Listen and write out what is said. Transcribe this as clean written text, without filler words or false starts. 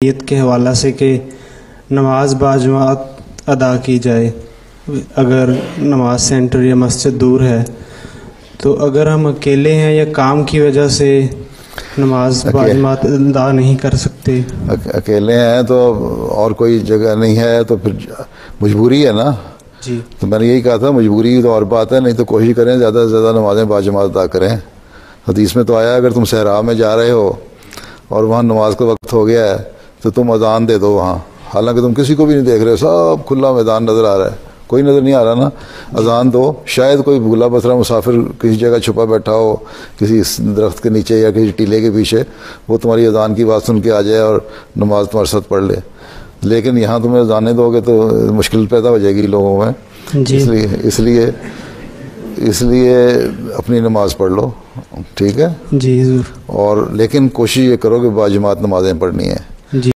नीयत के हवाला से कि नमाज बाजमात अदा की जाए। अगर नमाज सेंटर या मस्जिद दूर है तो अगर हम अकेले हैं या काम की वजह से नमाज बाजमात अदा नहीं कर सकते, अकेले हैं तो और कोई जगह नहीं है तो फिर मजबूरी है ना जी। तो मैंने यही कहा था, मजबूरी तो और बात है, नहीं तो कोशिश करें ज़्यादा से ज़्यादा नमाजें बाजमात अदा करें। हदीस में तो आया अगर तुम सहरा में जा रहे हो और वहाँ नमाज का वक्त हो गया है तो तुम अजान दे दो वहाँ, हालांकि तुम किसी को भी नहीं देख रहे हो, सब खुला मैदान नज़र आ रहा है, कोई नज़र नहीं आ रहा ना, अजान दो। शायद कोई भूला बसरा मुसाफिर किसी जगह छुपा बैठा हो, किसी दरख्त के नीचे या किसी टीले के पीछे, वो तुम्हारी अजान की बात सुन के आ जाए और नमाज तुम्हारे साथ पढ़ ले। लेकिन यहाँ तुम्हें अजाने दोगे तो मुश्किल पैदा हो जाएगी लोगों में, इसलिए अपनी नमाज पढ़ लो, ठीक है जी ज़रूर। और लेकिन कोशिश ये करो कि बाजमात नमाजें पढ़नी है।